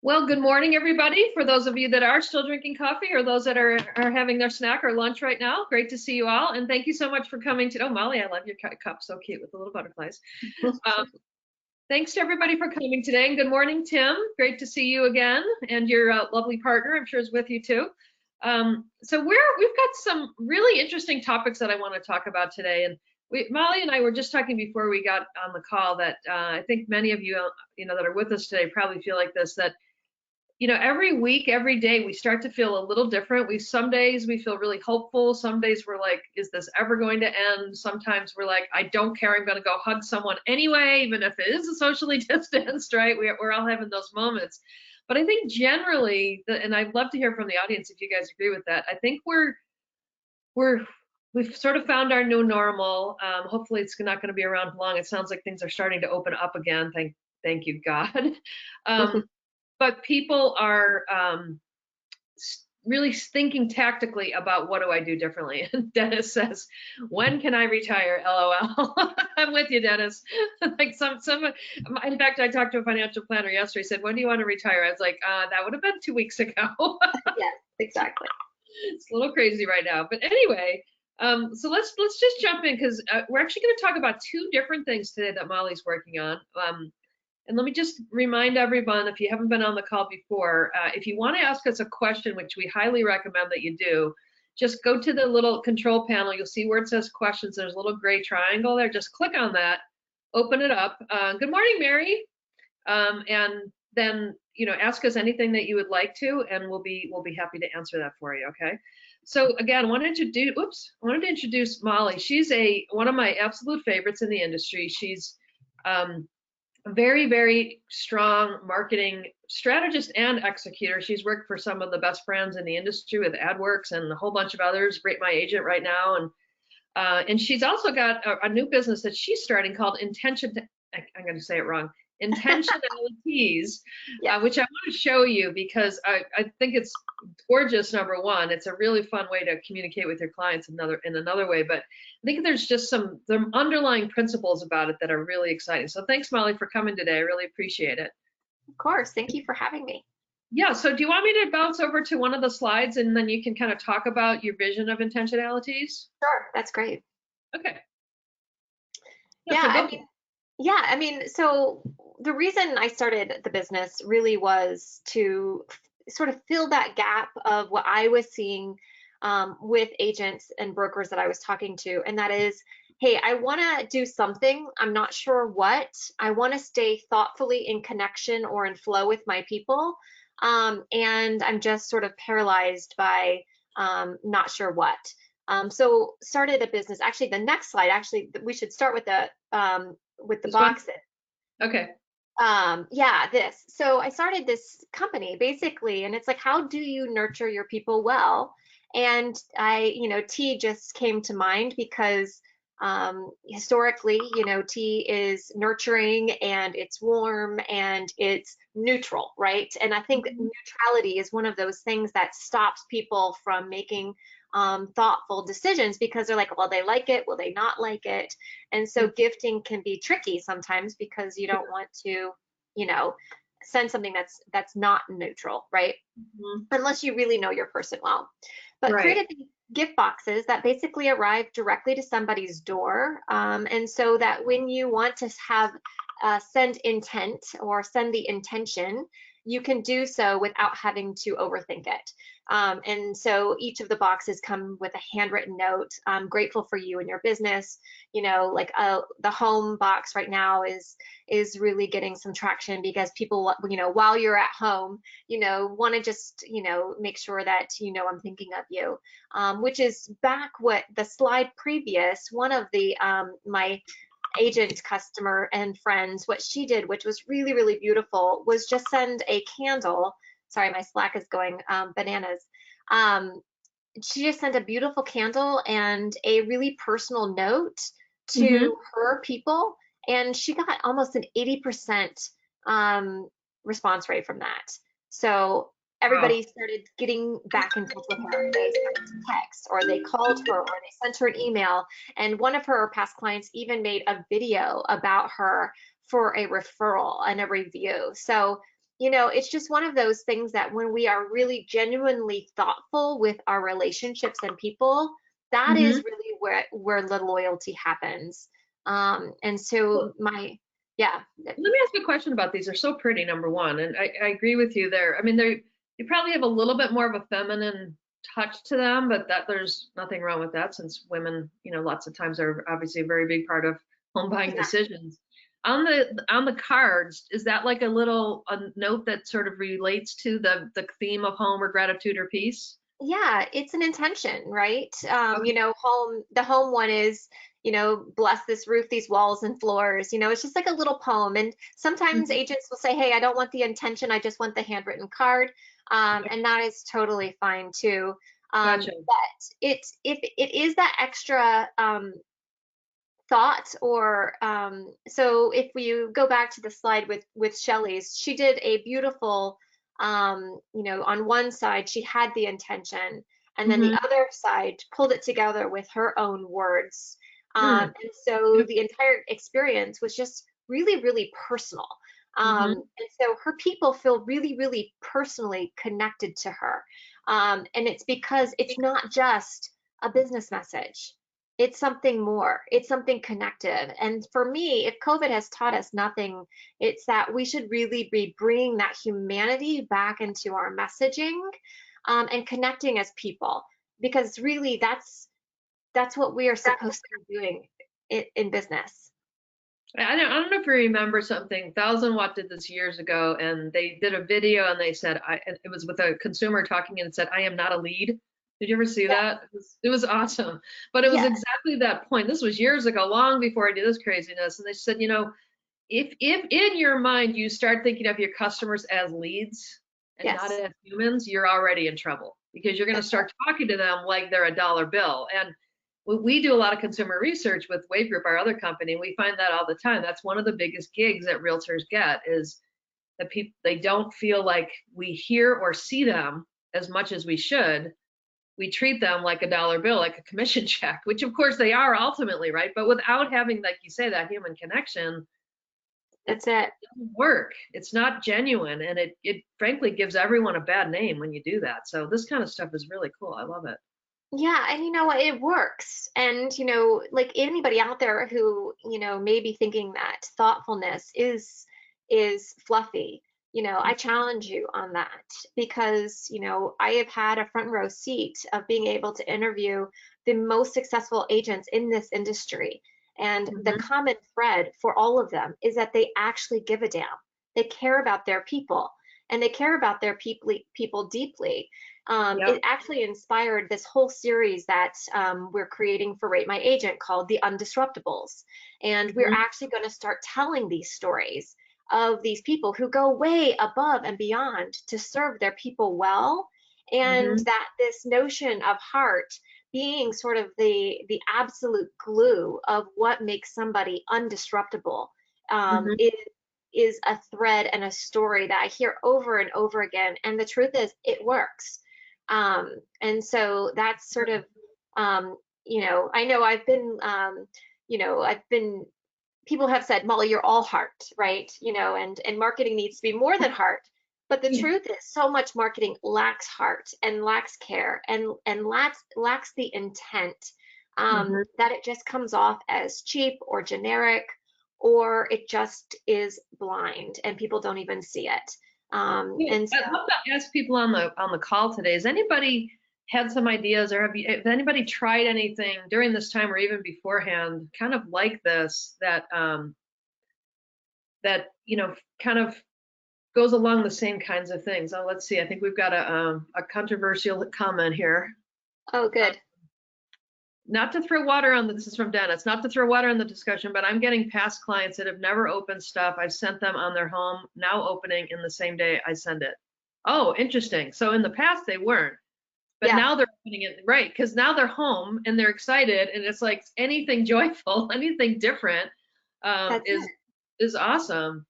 Well, good morning, everybody. For those of you that are still drinking coffee or those that are having their snack or lunch right now, great to see you all. And thank you so much for coming to, oh, Molly, I love your cup. So cute with the little butterflies. Thanks to everybody for coming today. And good morning, Tim. Great to see you again. And your lovely partner, I'm sure, is with you too. So we've got some really interesting topics that I want to talk about today. And Molly and I were just talking before we got on the call that I think many of you, that are with us today probably feel like this, that every week, every day, we start to feel a little different. Some days we feel really hopeful. Some days we're like, is this ever going to end? Sometimes we're like, I don't care. I'm going to go hug someone anyway, even if it is socially distanced, right? We're all having those moments. But I think generally, and I'd love to hear from the audience if you guys agree with that. I think we've sort of found our new normal. Hopefully it's not going to be around long. It sounds like things are starting to open up again. Thank you, God. But people are really thinking tactically about what do I do differently. And Dennis says, when can I retire? LOL. I'm with you, Dennis. Like in fact, I talked to a financial planner yesterday. He said, when do you want to retire? I was like, that would have been 2 weeks ago. Yes, exactly. It's a little crazy right now. But anyway, so let's just jump in because we're actually going to talk about two different things today that Molly's working on. And let me just remind everyone, if you haven't been on the call before, if you want to ask us a question, which we highly recommend that you do, just go to the little control panel. You'll see where it says questions. There's a little gray triangle there. Just click on that, open it up. Good morning, Mary. And then, ask us anything that you would like to, and we'll be happy to answer that for you, okay? So again, I wanted to introduce Molly. She's one of my absolute favorites in the industry. She's very, very strong marketing strategist and executor. She's worked for some of the best brands in the industry with AdWorks and a whole bunch of others, RateMyAgent right now. And she's also got a new business that she's starting called I'm going to say it wrong, Intentionalities, which I want to show you because I think it's gorgeous. Number one, it's a really fun way to communicate with your clients in another way, but I think there's just some underlying principles about it that are really exciting. So thanks, Molly, for coming today. I really appreciate it. Of course. Thank you for having me. Yeah. So do you want me to bounce over to one of the slides and then you can kind of talk about your vision of intentionalities? Sure. That's great. Okay. So the reason I started the business really was to sort of fill that gap of what I was seeing with agents and brokers that I was talking to. And that is, hey, I want to do something. I'm not sure what. I want to stay thoughtfully in connection or in flow with my people. And I'm just sort of paralyzed by not sure what. So started a business. Actually, the next slide, we should start with the boxes. Okay. This. So I started this company basically, and it's like, how do you nurture your people well? And tea just came to mind because historically, tea is nurturing and it's warm and it's neutral, right? And I think neutrality is one of those things that stops people from making thoughtful decisions because they're like, well, they like it, will they not like it? And so gifting can be tricky sometimes because you don't want to, send something that's not neutral, right? Unless you really know your person well. But created these gift boxes that basically arrive directly to somebody's door. And so that when you want to have send intent or send the intention, you can do so without having to overthink it. And so each of the boxes come with a handwritten note. I'm grateful for you and your business. The home box right now is really getting some traction because people, while you're at home, want to just, make sure that, I'm thinking of you, which is back what the slide previous, one of the, my agent customer and friends, what she did, which was really, really beautiful, was just send a candle. Sorry, my Slack is going bananas. She just sent a beautiful candle and a really personal note to her people, and she got almost an 80% response rate from that. So Wow. everybody started getting back in touch with her. They started to text, or they called her, or they sent her an email. And one of her past clients even made a video about her for a referral and a review. So, it's just one of those things that when we are really genuinely thoughtful with our relationships and people, that Hmm. is really where the loyalty happens. And so yeah, Let me ask you a question about these. They're so pretty, number one, and I agree with you there. I mean, you probably have a little bit more of a feminine touch to them, but that there's nothing wrong with that since women, lots of times are obviously a very big part of home buying yeah. decisions. On the cards, is that like a note that sort of relates to the theme of home or gratitude or peace? Yeah, it's an intention, right? Okay. The home one is, bless this roof, these walls and floors. It's just like a little poem. And sometimes Mhm. agents will say, hey, I don't want the intention, I just want the handwritten card. And that is totally fine too. Gotcha. But if it is that extra thought, or so if you go back to the slide with Shelley's, she did a beautiful, on one side she had the intention, and then the Hmm. other side pulled it together with her own words. Mm. And so the entire experience was just really, really personal. Mm-hmm. And so her people feel really, really personally connected to her. And it's because it's not just a business message. It's something more. It's something connective. And for me, if COVID has taught us nothing, it's that we should really be bringing that humanity back into our messaging, and connecting as people, because really that's what we are supposed to be doing in business. I don't know if you remember something. Thousand Watt did this years ago, and they did a video, and they said it was with a consumer talking and said, "I am not a lead." Did you ever see Yeah. that? It was awesome, but it was Yeah. exactly that point. This was years ago, long before I did this craziness. And they said, if in your mind you start thinking of your customers as leads and not Yes. as humans, you're already in trouble because you're going to That's right. start talking to them like they're a dollar bill. And we do a lot of consumer research with Wave Group, our other company, and we find that all the time. That's one of the biggest gigs that realtors get is that people they don't feel like we hear or see them as much as we should. We treat them like a dollar bill, like a commission check, which of course they are ultimately, right? But without having, like you say, that human connection, it That's it. doesn't work. It's not genuine, and it frankly gives everyone a bad name when you do that. So this kind of stuff is really cool. I love it. Yeah, and you know what? It works. And, like anybody out there who, may be thinking that thoughtfulness is fluffy, I challenge you on that, because, I have had a front row seat of being able to interview the most successful agents in this industry. And the Hmm. common thread for all of them is that they actually give a damn. They care about their people, and they care about their people deeply. It Yep. actually inspired this whole series that we're creating for Rate My Agent called The Undisruptibles. And we're Hmm. actually going to start telling these stories of these people who go way above and beyond to serve their people well. And Hmm. that this notion of heart being sort of the absolute glue of what makes somebody undisruptible, Hmm. is a thread and a story that I hear over and over again. And the truth is, it works. And so that's sort of, I know I've been, people have said, Molly, you're all heart, right? And marketing needs to be more than heart. But the Yeah. truth is, so much marketing lacks heart and lacks care and lacks the intent, Hmm. that it just comes off as cheap or generic, or it just is blind and people don't even see it. Yeah, And I'd love to ask people on the call today. Has anybody had some ideas, or have anybody tried anything during this time or even beforehand, kind of like this that kind of goes along the same kinds of things? Oh, let's see. I think we've got a controversial comment here. oh, Uh, good. Not to throw water on this is from Dennis, not to throw water on the discussion, but I'm getting past clients that have never opened stuff. I've sent them on their home, now opening in the same day I send it. Oh, interesting. So in the past they weren't, but Yeah, now they're opening it, right? Because now they're home and they're excited, and it's like anything joyful, anything different, that's is it. awesome.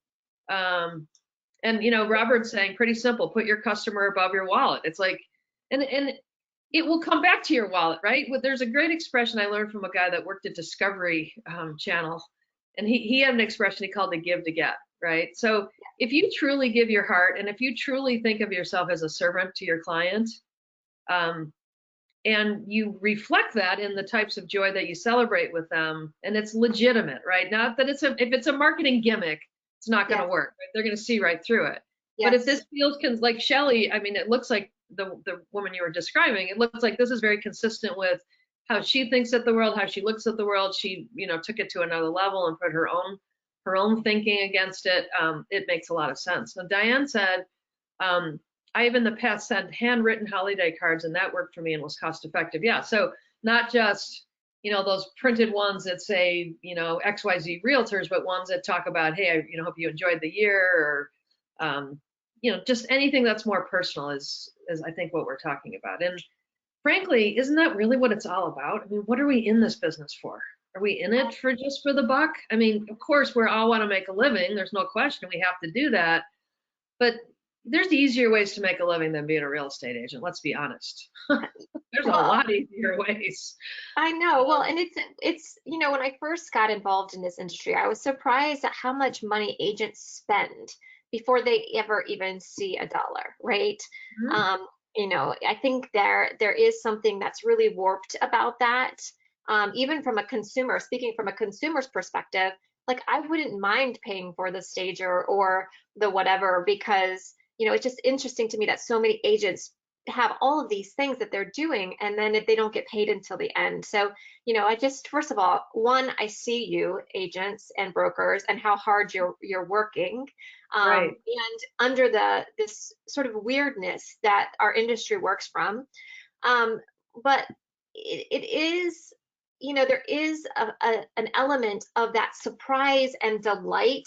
Um, And Robert's saying pretty simple, put your customer above your wallet. It's like, and it will come back to your wallet, right? There's a great expression I learned from a guy that worked at Discovery Channel, and he had an expression he called the give to get, right? So if you truly give your heart, and if you truly think of yourself as a servant to your client, and you reflect that in the types of joy that you celebrate with them, and it's legitimate, right? Not that if it's a marketing gimmick, it's not going to work. Right? They're going to see right through it. But if this feels like Shelly, I mean, it looks like the woman you were describing, it looks like this is very consistent with how she thinks at the world, how she looks at the world. She, took it to another level and put her own thinking against it. It makes a lot of sense. So Diane said, I have in the past sent handwritten holiday cards, and that worked for me and was cost effective. Yeah, so not just those printed ones that say XYZ realtors, but ones that talk about, hey, I hope you enjoyed the year, or just anything that's more personal is I think what we're talking about. And frankly, isn't that really what it's all about? I mean, what are we in this business for? Are we in it for just for the buck? I mean, of course, we all want to make a living. There's no question we have to do that. But there's easier ways to make a living than being a real estate agent. Let's be honest. There's a lot easier ways. I know. Well, and it's when I first got involved in this industry, I was surprised at how much money agents spend before they ever even see a dollar, right? I think there is something that's really warped about that. Even from a consumer, speaking from a consumer's perspective, like I wouldn't mind paying for the stager or the whatever, because it's just interesting to me that so many agents have all of these things that they're doing, and then if they don't get paid until the end. So, I just, first of all, I see you agents and brokers and how hard you're working, right. and under this sort of weirdness that our industry works from. But it is, there is an element of that surprise and delight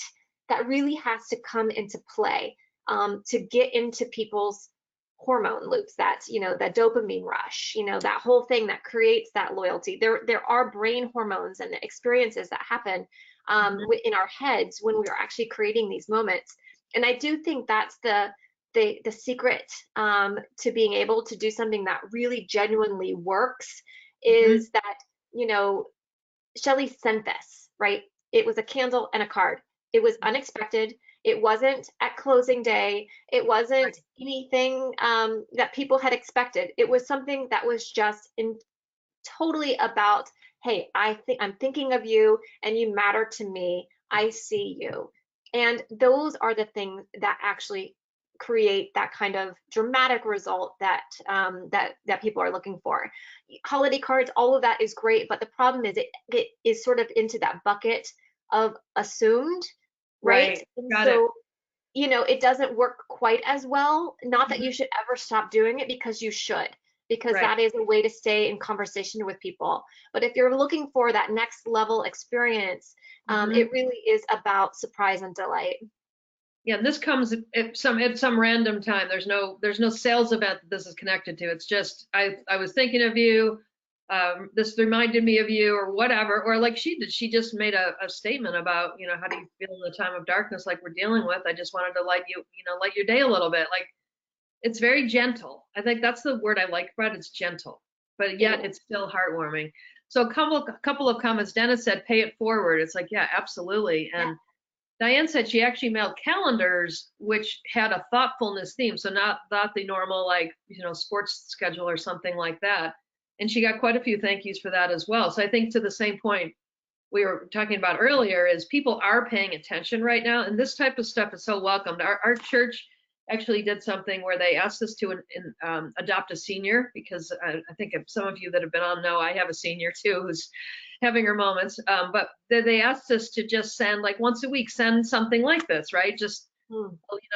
that really has to come into play to get into people's hormone loops, that that dopamine rush, that whole thing that creates that loyalty. There are brain hormones and experiences that happen in our heads when we are actually creating these moments. And I do think that's the secret to being able to do something that really genuinely works is that Shelly sent this, right? It was a candle and a card. It was unexpected. It wasn't at closing day. It wasn't anything that people had expected. It was something that was just totally about, hey, I'm thinking of you and you matter to me. I see you. And those are the things that actually create that kind of dramatic result that that people are looking for. Holiday cards, all of that is great, but the problem is it is sort of into that bucket of assumed, right? Got it. It doesn't work quite as well. Not that you should ever stop doing it, because you should, because that is a way to stay in conversation with people. But if you're looking for that next level experience, it really is about surprise and delight. Yeah, this comes at some random time. There's no sales event that this is connected to. It's just I was thinking of you. This reminded me of you, or whatever. Or like she did, she just made a statement about how do you feel in the time of darkness like we're dealing with. I just wanted to light your day a little bit. Like it's very gentle. I think that's the word I like about it. It's gentle, but yet it's still heartwarming. So a couple of comments. Dennis said, "Pay it forward." It's like, yeah, absolutely. And Diane said she actually mailed calendars which had a thoughtfulness theme, so not the normal like sports schedule or something like that. And she got quite a few thank yous for that as well. So I think to the same point we were talking about earlier is people are paying attention right now, and this type of stuff is so welcomed. Our church actually did something where they asked us to adopt a senior, because I think if some of you that have been on know I have a senior too who's having her moments, but they asked us to just send, like once a week, send something like this, right? Just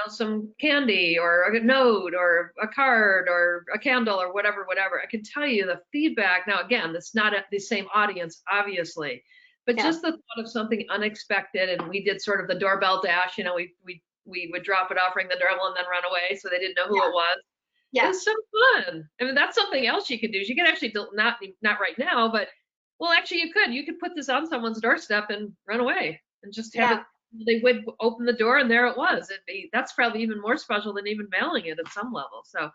some candy or a note or a card or a candle or whatever. I can tell you the feedback. Now, again, it's not the same audience, obviously, but just the thought of something unexpected. And we did sort of the doorbell dash, we would drop it off, ring the doorbell, and then run away, so they didn't know who it was. It was so fun. I mean, that's something else you could do. You could actually not right now, but well, actually you could put this on someone's doorstep and run away and just have it they would open the door and there it was. That's probably even more special than even mailing it at some level. So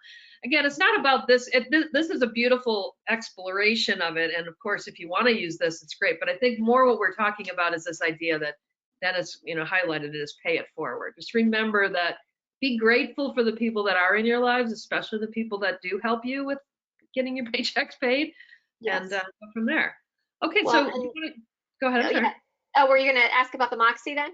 again, it's not about this. This is a beautiful exploration of it. And of course, if you want to use this, it's great. But I think more what we're talking about is this idea that Dennis, highlighted it as pay it forward. Just remember that, be grateful for the people that are in your lives, especially the people that do help you with getting your paychecks paid, Yes. and go from there. Okay, Well, so go ahead. I'm sorry. yeah. Oh, were you going to ask about the Moxie then?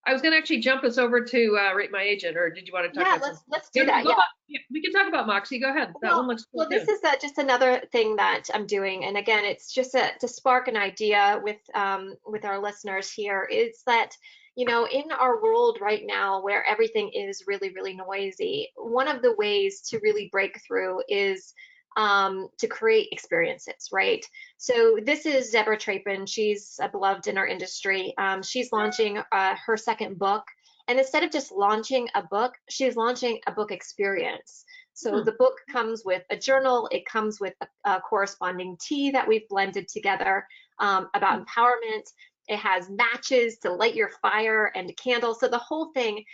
I was going to actually jump us over to Rate My Agent, or did you want to talk about something? Let's do that. Yeah. We can talk about Moxie. Go ahead. That one looks cool. Well, this is just another thing that I'm doing, and again, it's just to spark an idea with our listeners here. Is that in our world right now where everything is really, really noisy, one of the ways to really break through is to create experiences, right? So this is Deborah Trapin. She's beloved in our industry. She's launching her second book. And instead of just launching a book, she's launching a book experience. So the book comes with a journal. It comes with a corresponding tea that we've blended together about empowerment. It has matches to light your fire and a candle. So the whole thing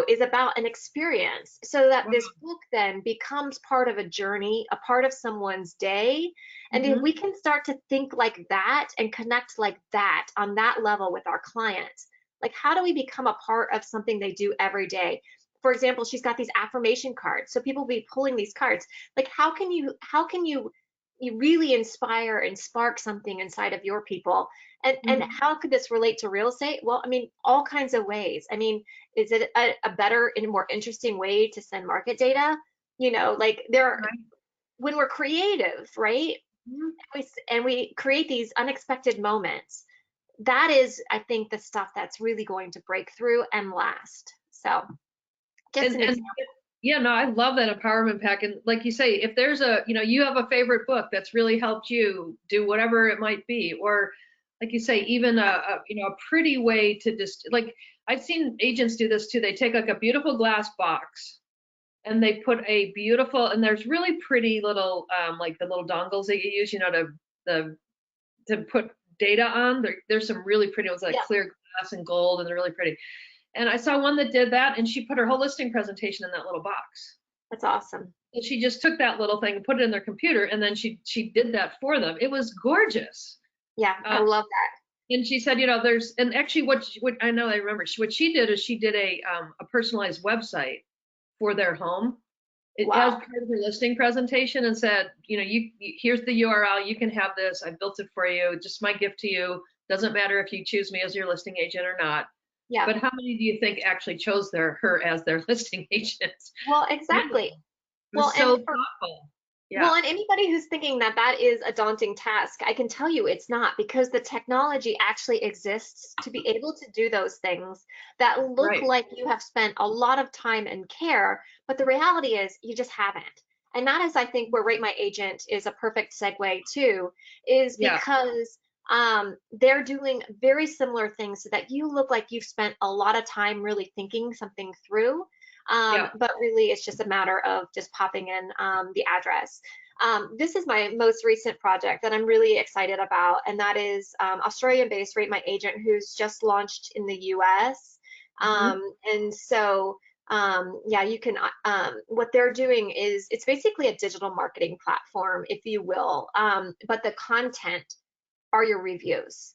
is about an experience, so that this book then becomes part of a journey, a part of someone's day. And if we can start to think like that and connect like that on that level with our clients, like how do we become a part of something they do every day? For example, she's got these affirmation cards. So people will be pulling these cards. Like how can you really inspire and spark something inside of your people? And how could this relate to real estate? Well, I mean, all kinds of ways. I mean, is it a better and more interesting way to send market data? Like when we're creative, right? And we create these unexpected moments. That is, I think, the stuff that's really going to break through and last. So just an example. Yeah, no, I love that empowerment pack. And like you say, if there's you have a favorite book that's really helped you do whatever it might be, or like you say, even a pretty way to just, like, I've seen agents do this too. They take like a beautiful glass box and they put a beautiful, and there's really pretty little, like the little dongles that you use, to put data on. There's some really pretty ones, like clear glass and gold, and they're really pretty. And I saw one that did that, and she put her whole listing presentation in that little box. That's awesome. And she just took that little thing and put it in their computer, and then she did that for them. It was gorgeous. Yeah, I love that. And she said, and actually what I know, I remember, what she did is she did a personalized website for their home. It has part of her listing presentation, and said, here's the URL, you can have this. I built it for you. Just my gift to you. Doesn't matter if you choose me as your listing agent or not. Yeah. But how many do you think actually chose her as their listing agent? Well, exactly. Well, so thoughtful. Yeah. Well, and anybody who's thinking that that is a daunting task, I can tell you it's not, because the technology actually exists to be able to do those things that look like you have spent a lot of time and care, but the reality is you just haven't. And that is, I think, where Rate My Agent is a perfect segue to, is because they're doing very similar things so that you look like you've spent a lot of time really thinking something through. But really it's just a matter of just popping in the address. This is my most recent project that I'm really excited about, and that is Australian-based Rate My Agent, who's just launched in the US. And so you can, what they're doing is, it's basically a digital marketing platform, if you will, but the content are your reviews.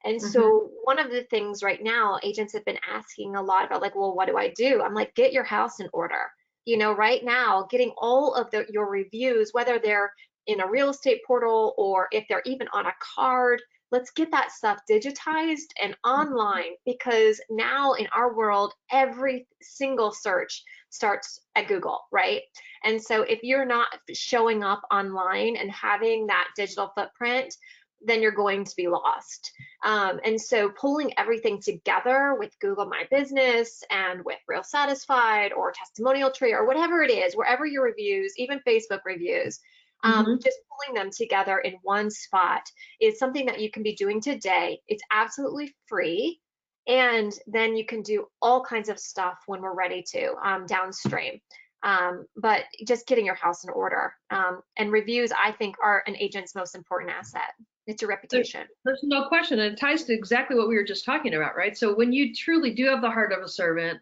And so one of the things right now, agents have been asking a lot about, like, well, what do I do? I'm like, get your house in order. Right now, getting all of your reviews, whether they're in a real estate portal or if they're even on a card, let's get that stuff digitized and online, because now in our world, every single search starts at Google, right? And so if you're not showing up online and having that digital footprint, then you're going to be lost. And so pulling everything together with Google My Business and with Real Satisfied or Testimonial Tree or whatever it is, wherever your reviews, even Facebook reviews, just pulling them together in one spot is something that you can be doing today. It's absolutely free. And then you can do all kinds of stuff when we're ready to downstream. but just getting your house in order. And reviews, I think, are an agent's most important asset. It's your reputation. There's no question, and it ties to exactly what we were just talking about, right? So when you truly do have the heart of a servant,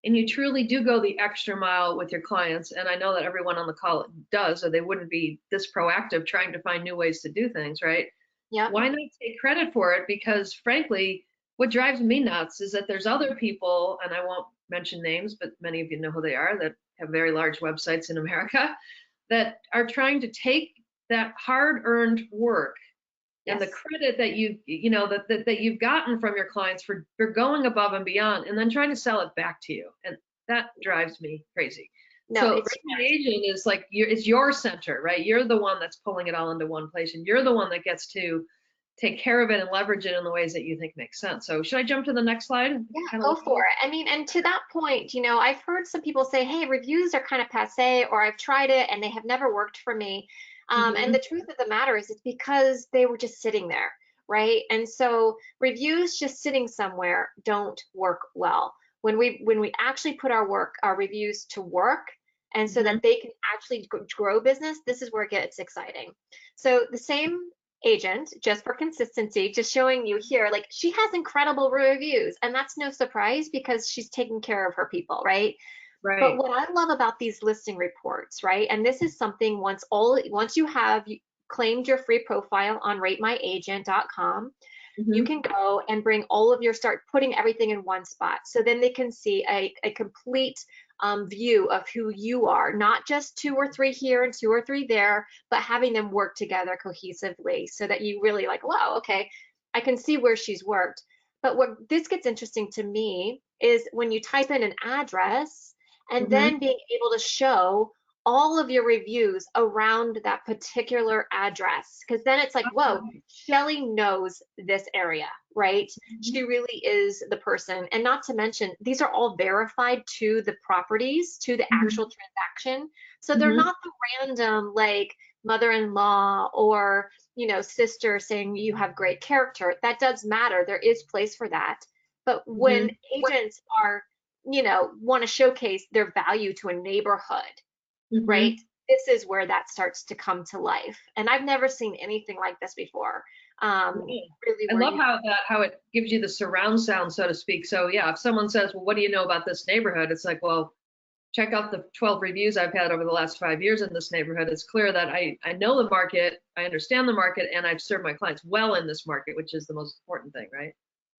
and you truly do go the extra mile with your clients, and I know that everyone on the call does, or they wouldn't be this proactive trying to find new ways to do things, right? Yeah. Why not take credit for it? Because frankly, what drives me nuts is that there's other people, and I won't mention names, but many of you know who they are, that have very large websites in America, that are trying to take that hard-earned work and the credit that that you've gotten from your clients for going above and beyond, and then trying to sell it back to you, and that drives me crazy. No, so RateMyAgent is like it's your center, right? You're the one that's pulling it all into one place, and you're the one that gets to take care of it and leverage it in the ways that you think make sense. So should I jump to the next slide? Yeah, go for it. I mean, and to that point, I've heard some people say, hey, reviews are kind of passe, or I've tried it and they have never worked for me. And the truth of the matter is it's because they were just sitting there, right? And so reviews just sitting somewhere don't work well. When we actually put our reviews to work, and so that they can actually grow business, this is where it gets exciting. So the same agent, just for consistency, just showing you here, like she has incredible reviews, and that's no surprise because she's taking care of her people, right? Right. But what I love about these listing reports, right? And this is something once you have claimed your free profile on RateMyAgent.com, you can go and start putting everything in one spot. So then they can see a complete view of who you are, not just 2 or 3 here and 2 or 3 there, but having them work together cohesively so that you really like, wow, okay, I can see where she's worked. But what this gets interesting to me is when you type in an address and then being able to show all of your reviews around that particular address, because then it's like, whoa, Shelly knows this area, right? She really is the person. And not to mention, these are all verified to the properties, to the actual transaction. So they're not the random like mother-in-law or sister saying you have great character. That does matter. There is place for that. But when agents are want to showcase their value to a neighborhood, right? This is where that starts to come to life. And I've never seen anything like this before. Really, I love how it gives you the surround sound, so to speak. So yeah, if someone says, well, what do you know about this neighborhood? It's like, well, check out the 12 reviews I've had over the last 5 years in this neighborhood. It's clear that I know the market, I understand the market, and I've served my clients well in this market, which is the most important thing, right?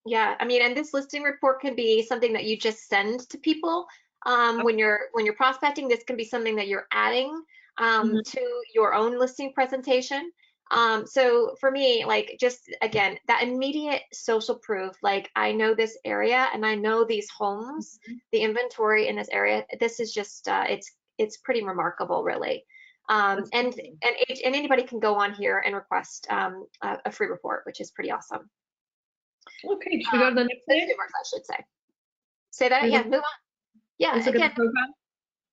Yeah, I mean, and this listing report can be something that you just send to people when you're prospecting. This can be something that you're adding to your own listing presentation. So for me, like just again, that immediate social proof, like I know this area and I know these homes, the inventory in this area. This is just it's pretty remarkable, really. And anybody can go on here and request a free report, which is pretty awesome. Okay, should we go to the next slide? Consumers, I should say. Say that again. Move on. Yeah, again.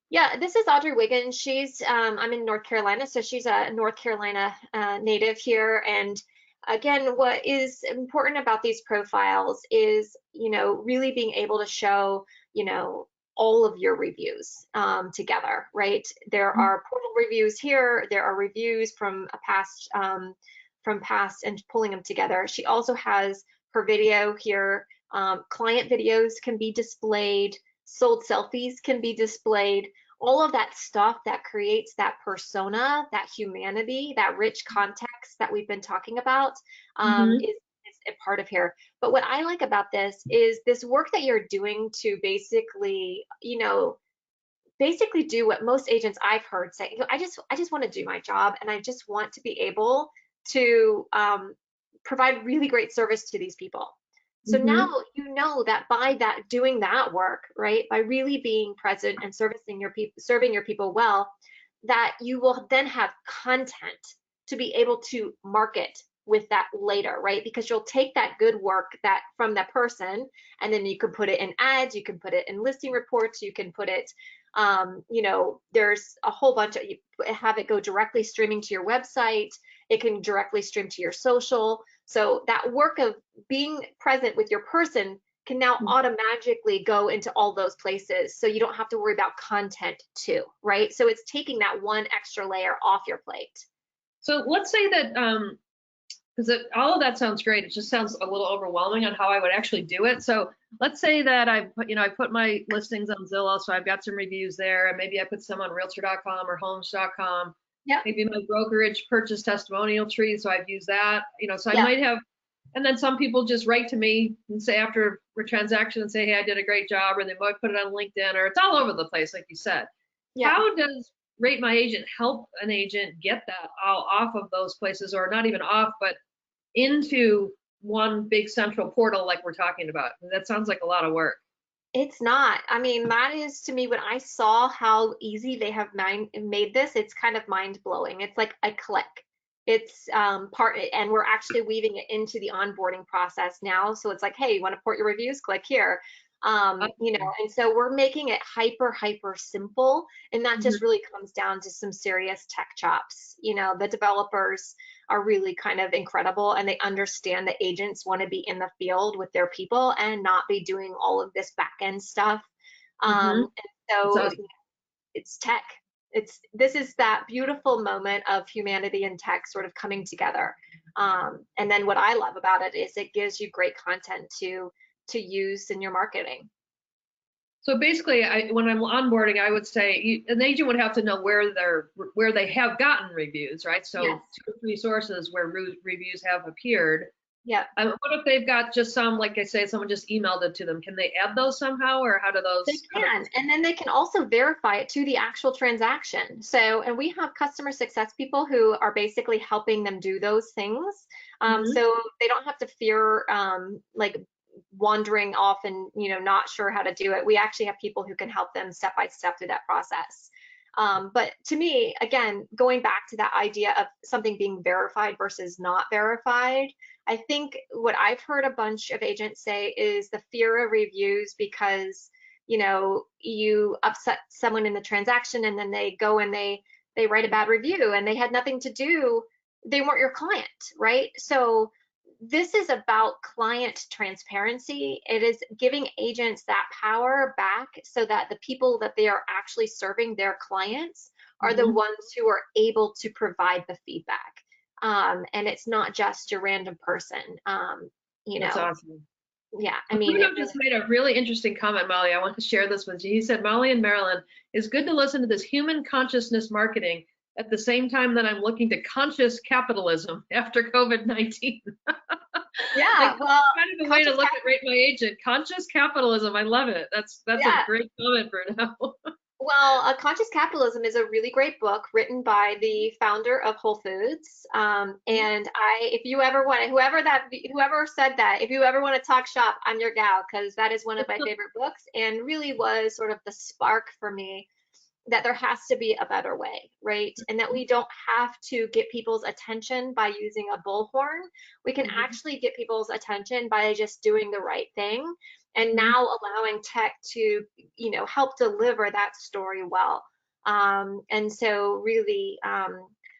Yeah, this is Audrey Wiggins. She's I'm in North Carolina, so she's a North Carolina native here. And again, what is important about these profiles is really being able to show all of your reviews together, right? There are portal reviews here. There are reviews from past and pulling them together. She also has her video here. Client videos can be displayed. Sold selfies can be displayed. All of that stuff that creates that persona, that humanity, that rich context that we've been talking about is a part of here. But what I like about this is this work that you're doing to basically, basically do what most agents I've heard say. I just want to do my job, and I just want to be able to provide really great service to these people. So now that by doing that work, right, by really being present and serving your people well, that you will then have content to be able to market with that later, right? Because you'll take that good work that from that person, and then you can put it in ads, you can put it in listing reports, you can put it, there's a whole bunch of, you have it go directly streaming to your website. It can directly stream to your social. So that work of being present with your person can now automatically go into all those places. So you don't have to worry about content too, right? So it's taking that one extra layer off your plate. So let's say that, because all of that sounds great. It just sounds a little overwhelming on how I would actually do it. So let's say that I put my listings on Zillow, so I've got some reviews there, and maybe I put some on Realtor.com or Homes.com. Yeah. Maybe my brokerage purchase testimonial tree, so I've used that. So I might have, and then some people just write to me and say after a transaction and say, hey, I did a great job, or they might put it on LinkedIn, or it's all over the place, like you said. Yeah. How does Rate My Agent help an agent get that all off of those places, or not even off, but into one big central portal like we're talking about? That sounds like a lot of work. It's not. I mean, that is, to me, when I saw how easy they have made this, it's kind of mind blowing. It's like a click. It's and we're actually weaving it into the onboarding process now. So it's like, hey, you want to port your reviews? Click here. And so we're making it hyper simple, and that just really comes down to some serious tech chops. The developers are really kind of incredible, and they understand that agents want to be in the field with their people and not be doing all of this back end stuff. And so it's tech. This is that beautiful moment of humanity and tech sort of coming together. And then what I love about it is it gives you great content to use in your marketing. So basically, when I'm onboarding, I would say an agent would have to know where they have gotten reviews, right? So 2 or 3 sources where reviews have appeared. Yeah. What if they've got just some, like I say, someone just emailed it to them? Can they add those somehow, or how do those? They can, and then they can also verify it to the actual transaction. So, and we have customer success people who are basically helping them do those things. So they don't have to fear like wandering off and not sure how to do it. We actually have people who can help them step by step through that process. But to me, again, going back to that idea of something being verified versus not verified, I think what I've heard a bunch of agents say is the fear of reviews, because you upset someone in the transaction and then they go and they write a bad review and they had nothing to do. They weren't your client, right? So this is about client transparency. It is giving agents that power back so that the people that they are actually serving, their clients, are the ones who are able to provide the feedback. And it's not just your random person. That's awesome. Yeah, I mean, Bruno just made a really interesting comment, Molly. I want to share this with you. He said, Molly and Marilyn, it's good to listen to this human consciousness marketing at the same time that I'm looking to conscious capitalism after COVID-19. Yeah, well, kind of a way to look at Rate My Agent. Conscious capitalism. I love it. That's a great comment, Bruno. Well, Conscious Capitalism is a really great book written by the founder of Whole Foods. And if you ever want, whoever said that, if you ever want to talk shop, I'm your gal, because that is one of my favorite books, and really was sort of the spark for me that there has to be a better way, right? And that we don't have to get people's attention by using a bullhorn. We can actually get people's attention by just doing the right thing, and now allowing tech to, help deliver that story well. And so really,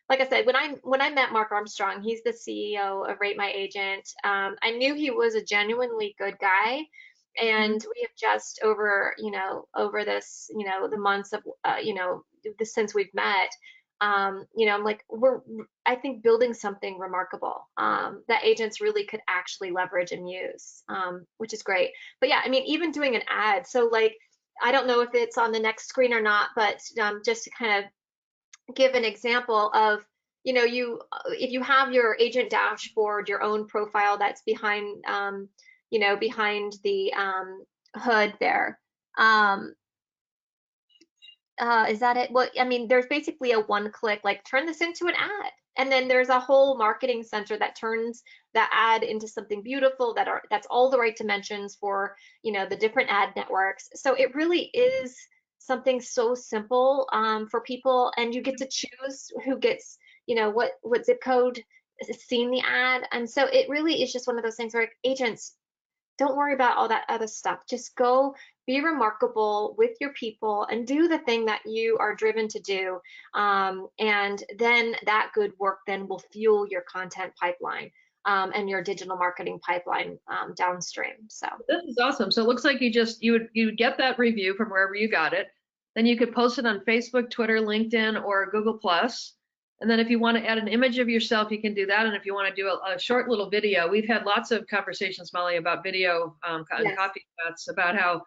like I said, when I met Mark Armstrong, he's the CEO of Rate My Agent. I knew he was a genuinely good guy. And we have just over this, the months of, since we've met, I'm like, I think building something remarkable that agents really could actually leverage and use, which is great. But yeah, I mean, even doing an ad. So like, I don't know if it's on the next screen or not, but just to kind of give an example of, if you have your agent dashboard, your own profile that's behind, behind the hood there. Is that it? Well, I mean, there's basically a one-click, like turn this into an ad. And then there's a whole marketing center that turns that ad into something beautiful that's all the right dimensions for, the different ad networks. So it really is something so simple for people, and you get to choose who gets, what zip code is seeing the ad. And so it really is just one of those things where agents, don't worry about all that other stuff. Just go be remarkable with your people and do the thing that you are driven to do. And then that good work then will fuel your content pipeline. and your digital marketing pipeline downstream. So this is awesome. So it looks like you would get that review from wherever you got it. Then you could post it on Facebook, Twitter, LinkedIn, or Google Plus. And then if you want to add an image of yourself, you can do that. And if you want to do a short little video, we've had lots of conversations, Molly, about video and yes. coffee chats about how,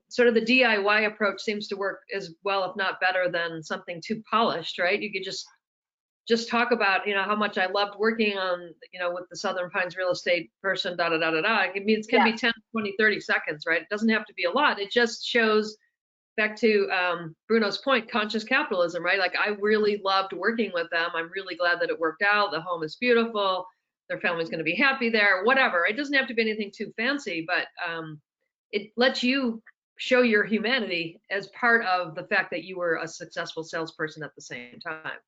sort of the DIY approach seems to work as well, if not better, than something too polished, right? You could just talk about, how much I loved working on, with the Southern Pines real estate person, da da da da da. It means it can be 10, 20, 30 seconds, right? It doesn't have to be a lot. It just shows, back to Bruno's point, conscious capitalism, right? Like, I really loved working with them. I'm really glad that it worked out. The home is beautiful. Their family's going to be happy there, whatever. It doesn't have to be anything too fancy, but it lets you show your humanity as part of the fact that you were a successful salesperson at the same time.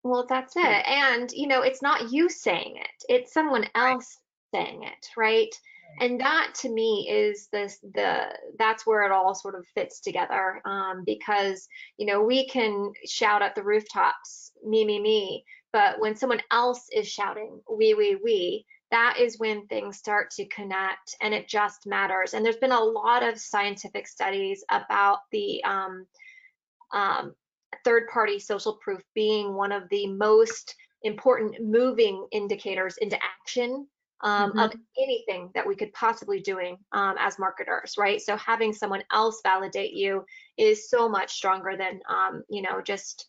Well, that's it. And, it's not you saying it, it's someone else saying it, right? And that to me is that's where it all sort of fits together, because, we can shout at the rooftops, me, but when someone else is shouting, we, that is when things start to connect and it just matters. And there's been a lot of scientific studies about the third-party social proof being one of the most important moving indicators into action of anything that we could possibly doing as marketers, right? So having someone else validate you is so much stronger than, just,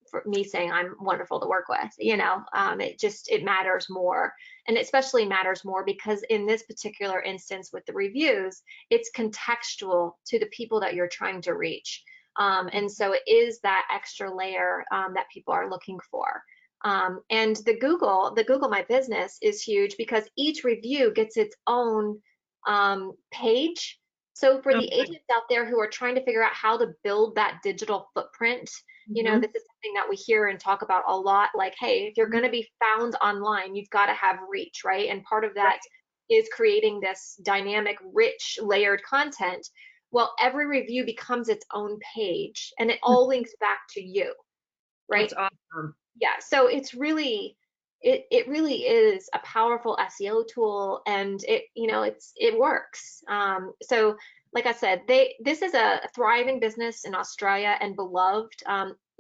for me saying I'm wonderful to work with, it matters more. And it especially matters more because in this particular instance with the reviews, it's contextual to the people that you're trying to reach. And so it is that extra layer that people are looking for. And the Google My Business is huge because each review gets its own page. So for the agents out there who are trying to figure out how to build that digital footprint, this is something that we hear and talk about a lot. Like, hey, if you're going to be found online, you've got to have reach, right? And part of that is creating this dynamic, rich, layered content. Well, every review becomes its own page and it all links back to you, right? That's awesome. Yeah, so it's really, it really is a powerful SEO tool, and it works. So like I said, this is a thriving business in Australia and beloved.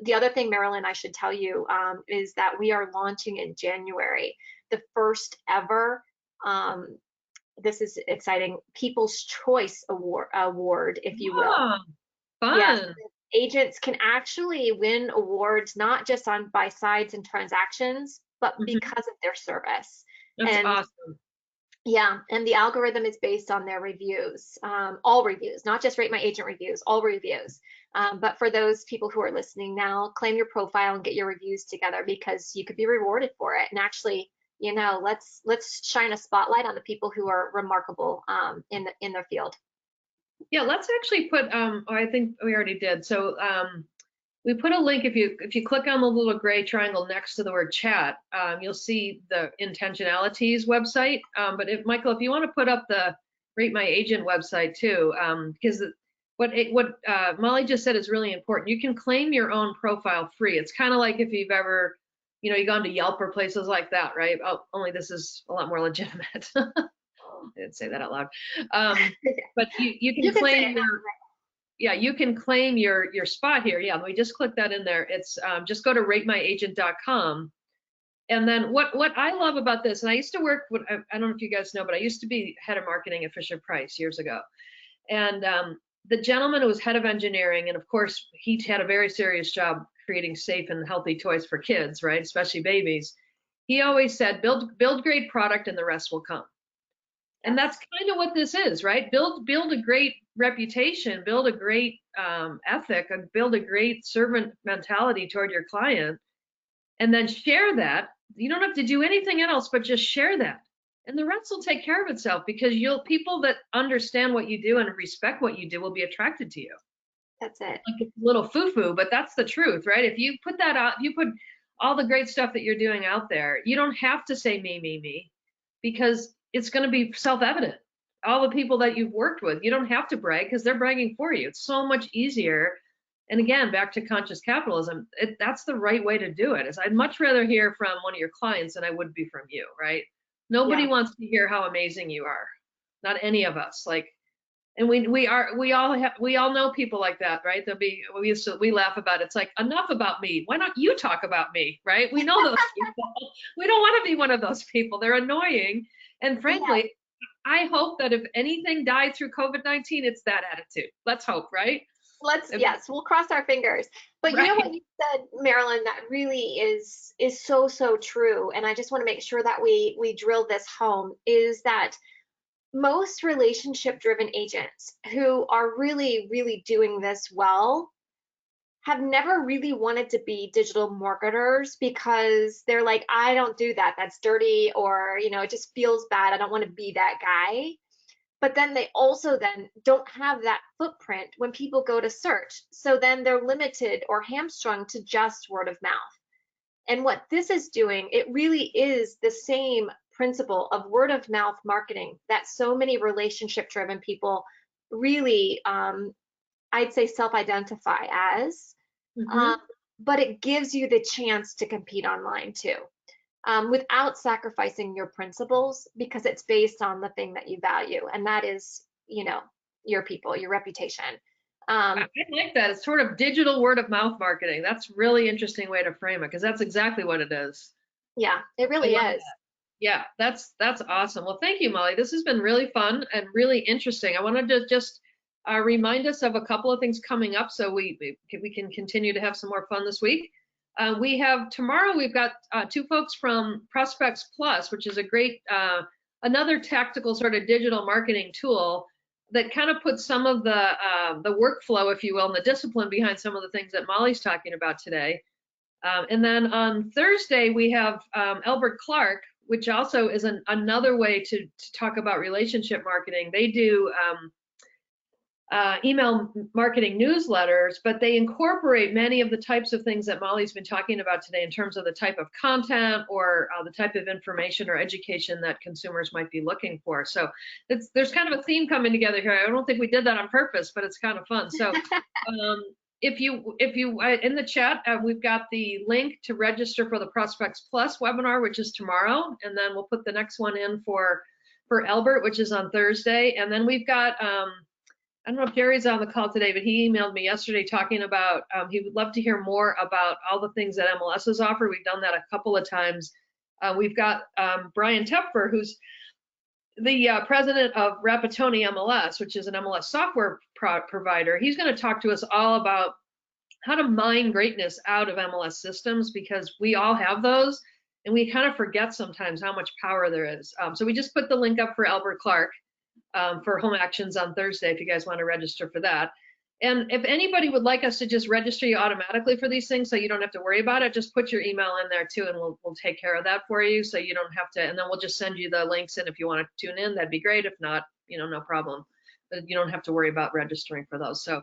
The other thing, Marilyn, I should tell you is that we are launching in January, the first ever, this is exciting, People's Choice Award, if you will. Fun. Yes, agents can actually win awards not just by sides and transactions, but because of their service. That's awesome. Yeah, and the algorithm is based on their reviews, all reviews, not just Rate My Agent reviews, all reviews. But for those people who are listening now, claim your profile and get your reviews together because you could be rewarded for it. And actually, let's shine a spotlight on the people who are remarkable in their field. Yeah, let's actually put, I think we already did. So we put a link, if you click on the little gray triangle next to the word chat, you'll see the Intentionalities website. But Michael, if you want to put up the Rate My Agent website too, because what Molly just said is really important. You can claim your own profile free. It's kind of like if you've ever, you've gone to Yelp or places like that, right? Oh, only this is a lot more legitimate. I didn't say that out loud. But you can claim you can claim your spot here. Yeah, we just click that in there. It's just go to RateMyAgent.com. And then what I love about this, and I used to work with, I don't know if you guys know, but I used to be head of marketing at Fisher-Price years ago. And the gentleman who was head of engineering, and of course he had a very serious job creating safe and healthy toys for kids, right, especially babies. He always said, build great product and the rest will come. And that's kind of what this is, right? Build a great reputation, build a great ethic, build a great servant mentality toward your client, and then share that. You don't have to do anything else but just share that. And the rest will take care of itself because people that understand what you do and respect what you do will be attracted to you. That's it. Like it's a little foo-foo, but that's the truth, right? If you put that out, you put all the great stuff that you're doing out there, you don't have to say me, because it's going to be self-evident. All the people that you've worked with, you don't have to brag because they're bragging for you. It's so much easier And again, back to conscious capitalism, that's the right way to do it. Is I'd much rather hear from one of your clients than I would be from you, right? Nobody Yeah. wants to hear how amazing you are. Not any of us. Like, and we all know people like that, right? We laugh about it. It's like, enough about me. Why don't you talk about me, right? We know those people. We don't want to be one of those people. They're annoying. And Yeah. frankly, I hope that if anything died through COVID-19, it's that attitude. Let's hope, right? Yes, we'll cross our fingers. But you know Right. what you said, Marilyn, that really is so true. And I just want to make sure that we drill this home, is that most relationship driven agents who are really doing this well have never really wanted to be digital marketers, because they're like, I don't do that. That's dirty, or, it just feels bad. I don't want to be that guy. But then they also then don't have that footprint when people go to search. So then they're limited or hamstrung to just word of mouth. And what this is doing, it really is the same principle of word of mouth marketing that so many relationship driven people really, I'd say, self-identify as. Hmm. Um, but it gives you the chance to compete online too, without sacrificing your principles, because it's based on the thing that you value, and that is, your people, your reputation. I Um, like that. It's sort of digital word of mouth marketing. That's really interesting way to frame it, because that's exactly what it is. yeah, it I really love is. that. Yeah, that's awesome. Well, thank you, Molly. This has been really fun and really interesting. I wanted to just remind us of a couple of things coming up, so we can continue to have some more fun this week. We have tomorrow. We've got two folks from Prospects Plus, which is a great another tactical sort of digital marketing tool that kind of puts some of the workflow, if you will, and the discipline behind some of the things that Molly's talking about today. And then on Thursday, we have Albert Clark, which also is another way to talk about relationship marketing. They do email marketing newsletters, but they incorporate many of the types of things that Molly's been talking about today in terms of the type of content or the type of information or education that consumers might be looking for. So there's kind of a theme coming together here. I don't think we did that on purpose, but it's kind of fun. So if you in the chat, we've got the link to register for the Prospects Plus webinar, which is tomorrow, and then we'll put the next one in for Albert, which is on Thursday, and then we've got I don't know if Jerry's on the call today, but he emailed me yesterday talking about he would love to hear more about all the things that MLSs offer. We've done that a couple of times. We've got Brian Tepfer, who's the president of Rapatoni MLS, which is an MLS software provider. He's going to talk to us all about how to mine greatness out of MLS systems, because we all have those and we kind of forget sometimes how much power there is. So we just put the link up for Albert Clark for home actions on Thursday if you guys want to register for that. And if anybody would like us to just register you automatically for these things so you don't have to worry about it, just put your email in there too, and we'll take care of that for you, so you don't have to, and then we'll just send you the links, and if you want to tune in, that'd be great. If not, no problem. But you don't have to worry about registering for those. So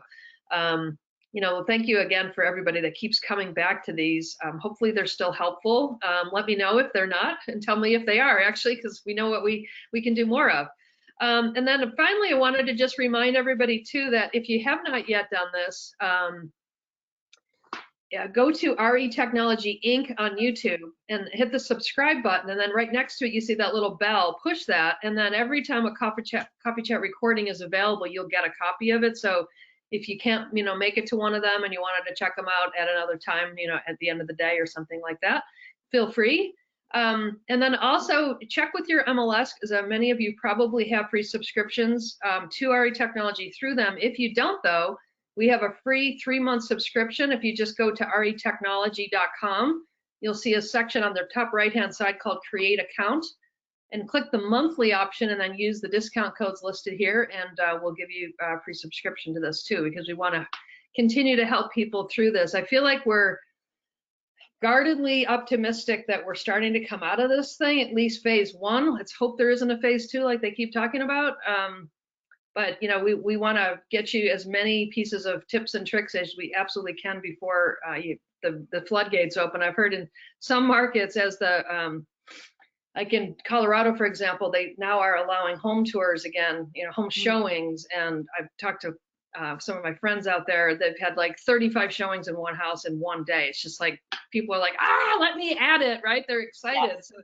thank you again for everybody that keeps coming back to these. Hopefully they're still helpful. Let me know if they're not, and tell me if they are, actually, because we know what we can do more of. And then finally, I wanted to just remind everybody too that if you have not yet done this, go to RE Technology Inc. on YouTube and hit the subscribe button, and then right next to it you see that little bell. Push that, and then every time a coffee chat recording is available, you'll get a copy of it. So if you can't make it to one of them and you wanted to check them out at another time, at the end of the day or something like that, feel free. And then also check with your MLS, because many of you probably have free subscriptions to RE Technology through them. If you don't, though, we have a free 3-month subscription. If you just go to retechnology.com, you'll see a section on the top right-hand side called Create Account, and click the monthly option, and then use the discount codes listed here, and we'll give you a free subscription to this too, because we want to continue to help people through this. I feel like we're guardedly optimistic that we're starting to come out of this thing, at least phase 1. Let's hope there isn't a phase 2 like they keep talking about. But we want to get you as many pieces of tips and tricks as we absolutely can before the floodgates open. I've heard in some markets, as like in Colorado, for example, they now are allowing home tours again, home showings. And I've talked to some of my friends out there, they've had like 35 showings in one house in one day. It's just like people are like, let me add it, right? They're excited. Yes. So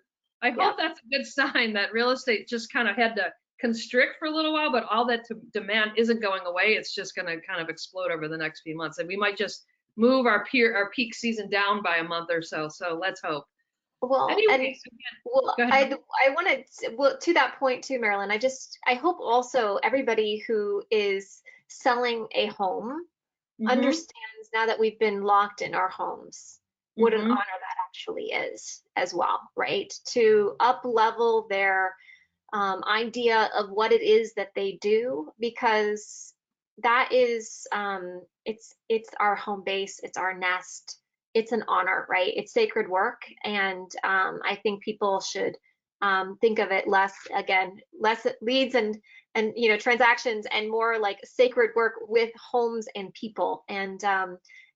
I hope that's a good sign that real estate just kind of had to constrict for a little while, but all that demand isn't going away. It's just going to kind of explode over the next few months, and we might just move our peak season down by a month or so. So let's hope. Well, Anyways, well, go ahead. I wanted to that point too, Marilyn. I hope also everybody who is selling a home understands now that we've been locked in our homes what an honor that actually is as well, right? To up level their idea of what it is that they do, because that is it's our home base, it's our nest, it's an honor, right? It's sacred work, and I think people should think of it less leads and transactions, and more like sacred work with homes and people.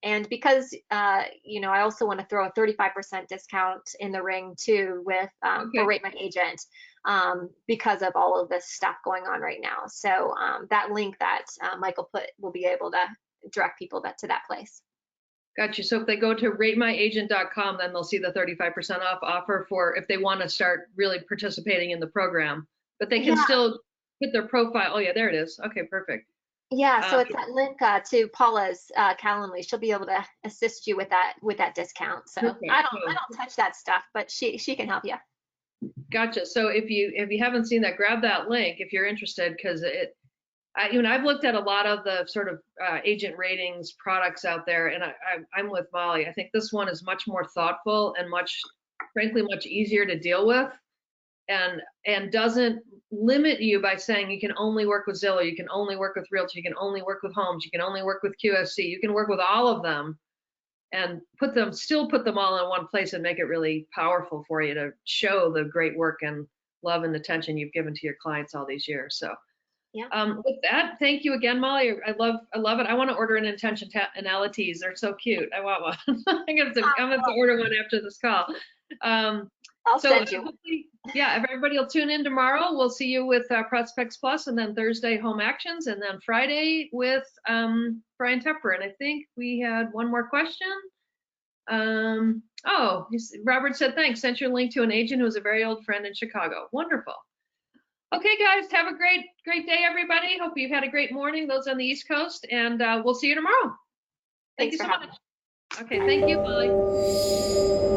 And because I also want to throw a 35% discount in the ring too with for Rate My Agent, because of all of this stuff going on right now. So that link that Michael put will be able to direct people to that place. Got you. So if they go to RateMyAgent.com, then they'll see the 35% off offer for if they want to start really participating in the program. But they can still put their profile. Oh yeah, there it is. Okay, perfect. Yeah, so it's that link to Paula's Calendly. She'll be able to assist you with that discount. So perfect. I don't touch that stuff, but she can help you. Gotcha. So if you haven't seen that, grab that link if you're interested, because I've looked at a lot of the sort of agent ratings products out there, and I'm with Molly. I think this one is much more thoughtful and frankly, much easier to deal with, and doesn't limit you by saying you can only work with Zillow, you can only work with Realtor, you can only work with Homes, you can only work with QFC. You can work with all of them and still put them all in one place and make it really powerful for you to show the great work and love and attention you've given to your clients all these years. So with that, thank you again, Molly. I love it. I want to order an intentionalities. They're so cute. I want one. I'm going to order one after this call. I'll send you. If everybody will tune in tomorrow, we'll see you with Prospects Plus, and then Thursday Home Actions, and then Friday with Brian Tepper. And I think we had one more question. Robert said, thanks. Sent your link to an agent who's a very old friend in Chicago. Wonderful. Okay, guys, have a great day, everybody. Hope you've had a great morning, those on the East Coast, and we'll see you tomorrow. Thank you so much. Okay, thank you, Molly.